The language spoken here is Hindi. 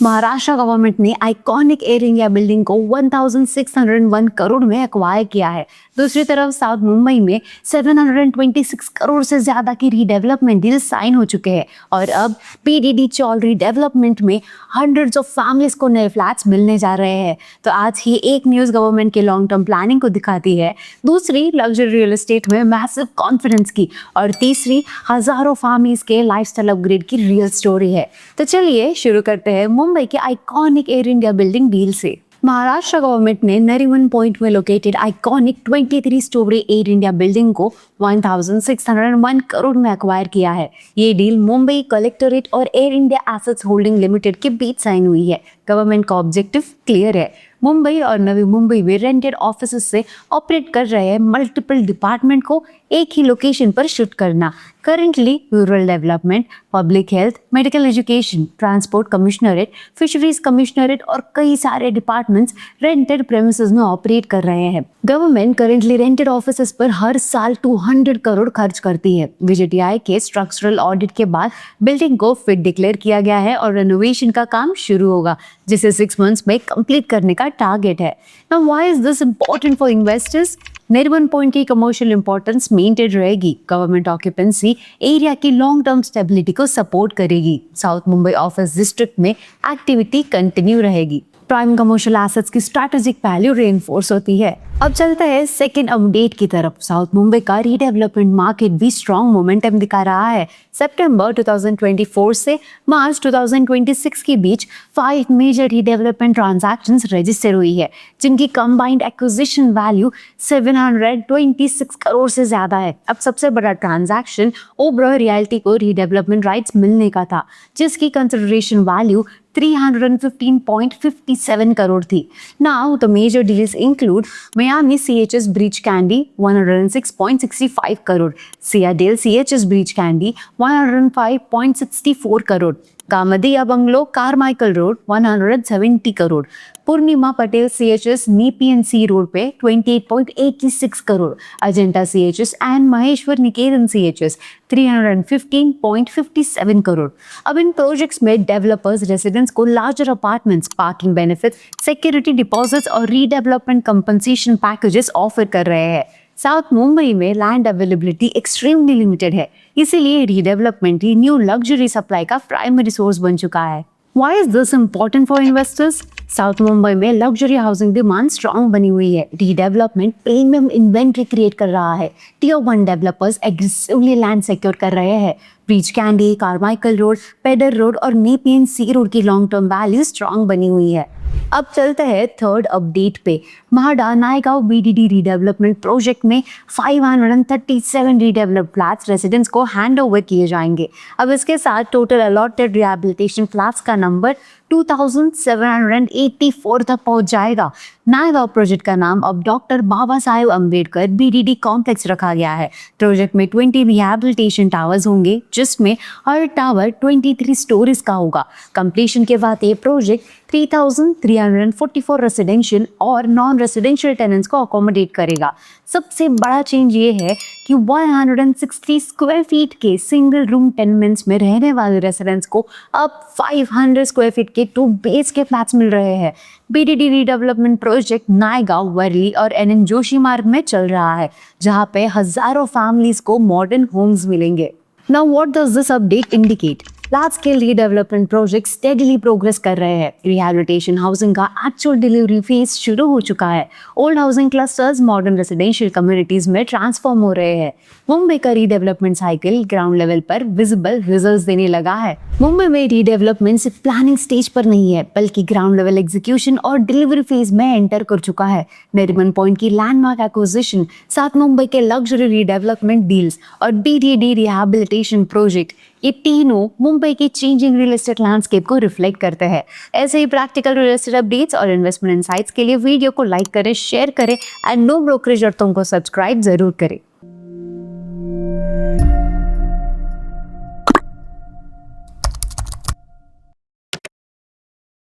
महाराष्ट्र गवर्नमेंट ने आइकॉनिक एयर इंडिया बिल्डिंग को 1601 करोड़ में एक्वायर किया है। दूसरी तरफ साउथ मुंबई में 726 करोड़ से ज्यादा की रीडेवलपमेंट डील साइन हो चुके हैं और अब पीडीडी चौल रीडेवलपमेंट में हंड्रेड्स ऑफ फैमिलीज को नए फ्लैट्स मिलने जा रहे हैं। तो आज ही एक न्यूज गवर्नमेंट के लॉन्ग टर्म प्लानिंग को दिखाती है, दूसरी लग्जरी रियल एस्टेट में मैसिव कॉन्फिडेंस की और तीसरी हजारों फैमिलीज के लाइफस्टाइल अपग्रेड की रियल स्टोरी है। तो चलिए शुरू करते हैं मुंबई के iconic air India building deal से। महाराष्ट्र गवर्नमेंट ने नरीमन पॉइंट में located iconic 23 story air India building को 1601 करोड़ में एक्वायर किया है। ये डील मुंबई कलेक्टोरेट और air India assets holding limited के बीच साइन हुई है। गवर्नमेंट का ऑब्जेक्टिव क्लियर है, मुंबई और नवी मुंबई में रेंटेड ऑफिसेस से ऑपरेट कर रहे हैं मल्टीपल डिपार्टमेंट को एक ही लोकेशन पर शिफ्ट करना। Currently rural development, public health, medical education, transport commissionerate, fisheries commissionerate और कई सारे डिपार्टमेंट्स रेंटेड प्रेमिसेस में ऑपरेट कर रहे हैं। गवर्नमेंट करंटली रेंटेड ऑफिसेस पर हर साल 200 करोड़ खर्च करती है। विजिटीआई के स्ट्रक्चरल ऑडिट के बाद बिल्डिंग को फिट डिक्लेयर किया गया है और रेनोवेशन का काम शुरू होगा, जिसे 6 मंथ्स में कंप्लीट करने का टारगेट है। Now why is this important for investors? Nariman point की कमर्शियल इंपॉर्टेंस मेंटेन रहेगी। गवर्नमेंट ऑक्यूपेंसी एरिया की लॉन्ग टर्म स्टेबिलिटी को सपोर्ट करेगी। साउथ मुंबई ऑफिस डिस्ट्रिक्ट में एक्टिविटी कंटिन्यू रहेगी। प्राइम कमर्शियल एसेट्स की स्ट्रैटेजिक वैल्यू रेनफोर्स होती है। अब चलता है सेकेंड अपडेट की तरफ। साउथ मुंबई का रीडेवलपमेंट मार्केट भी स्ट्रॉन्ग मोमेंटम दिखा रहा है। सितंबर 2024 से मार्च 2026 के बीच 5 मेजर रीडेवलपमेंट ट्रांजैक्शंस रजिस्टर हुई है, जिनकी कंबाइंड एक्विजिशन वैल्यू 726 करोड़ से ज्यादा है। अब सबसे बड़ा ट्रांजैक्शन ओबरॉय रियल्टी को रीडेवलपमेंट राइट्स मिलने का था, जिसकी कंसिडरेशन वैल्यू 315.57 करोड़ थी। Now the major deals include Miami CHS Breach Candy 106.65 crore, Seadale CHS Breach Candy 105.64 crore, Kamdia bungalow Carmichael road 170 crore, Purnima Patel CHS नीपीएन सी रोड पे 28.86 crore, Ajanta CHS and Maheshwar Niketan CHS 315.57 crore. अब इन प्रोजेक्ट्स में डेवलपर्स रेसिडेंट्स को larger apartments, parking benefits, security deposits और रीडेवलपमेंट कंपनसेशन पैकेजेस ऑफर कर रहे हैं। साउथ मुंबई में लैंड अवेलेबिलिटी एक्सट्रीमली लिमिटेड है, इसीलिए रीडेवलपमेंट ही न्यू लग्जरी सप्लाई का प्राइमरी सोर्स बन चुका है। Why is this important for investors? South Mumbai में लग्जरी हाउसिंग डिमांड स्ट्रॉन्ग बनी हुई है। रीडेवलपमेंट प्रीमियम इन्वेंट्री क्रिएट कर रहा है। Tier 1 developers aggressively land secure कर रहे हैं। ब्रीच कैंडी, कारमाइकल रोड, पेडर रोड और नेपियन सी रोड की लॉन्ग टर्म वैल्यू स्ट्रॉन्ग बनी हुई है। अब चलते हैं थर्ड अपडेट पे। MHADA Naigaon BDD redevelopment project में 537 रीडेवलप्ड फ्लैट्स रेसिडेंट्स को हैंड ओवर किए जाएंगे। अब इसके साथ टोटल अलॉटेड रिहैबिलिटेशन फ्लैट्स का नंबर 2784 तक पहुंच जाएगा। नायगांव प्रोजेक्ट का नाम अब doctor Baba Saheb Ambedkar VDD complex रखा गया है। प्रोजेक्ट में 20 रिहैबिलिटेशन टावर्स होंगे, जिसमें हर टावर 23 स्टोरीज का होगा। कंप्लीशन के बाद ये प्रोजेक्ट 3344 रेसिडेंशियल और नॉन रेसिडेंशियल टेनेंट्स को अकोमोडेट करेगा। सबसे बड़ा चेंज ये है कि 160 स्क्वायर फीट के सिंगल रूम टेनमेंट्स में रहने वाले रेसिडेंट्स को अब 500 स्क्वायर फीट के 2 बेस के फ्लैट्स मिल रहे हैं। BDD redevelopment project Naigaon, Worli और एनएन जोशी मार्ग में चल रहा है, जहां पे हजारों फैमिलीज को मॉडर्न होम्स मिलेंगे। Now what does this update indicate? Large scale redevelopment project steadily progress कर रहे हैं। रिहैबिलिटेशन हाउसिंग का एक्चुअल डिलीवरी फेज शुरू हो चुका है। Old housing clusters modern residential communities में ट्रांसफॉर्म हो रहे हैं। मुंबई का रीडेवलपमेंट साइकिल ग्राउंड लेवल पर विजिबल रिजल्ट्स देने लगा है। मुंबई में रीडेवलपमेंट सिर्फ प्लानिंग स्टेज पर नहीं है, बल्कि ग्राउंड लेवल एग्जीक्यूशन और डिलीवरी फेज में एंटर कर चुका है। नरीमन पॉइंट की लैंडमार्क एक्विजिशन, साउथ मुंबई के लग्जरी रीडेवलपमेंट डील्स और बीडीडी रिहैबिलिटेशन प्रोजेक्ट, ये तीनों मुंबई की चेंजिंग रियल एस्टेट लैंडस्केप को रिफ्लेक्ट करते हैं। ऐसे ही प्रैक्टिकल रियल एस्टेट अपडेट्स और इन्वेस्टमेंट इनसाइट्स के लिए वीडियो को लाइक करें, शेयर करें एंड नो ब्रोकरेज अर्तों को सब्सक्राइब जरूर करें।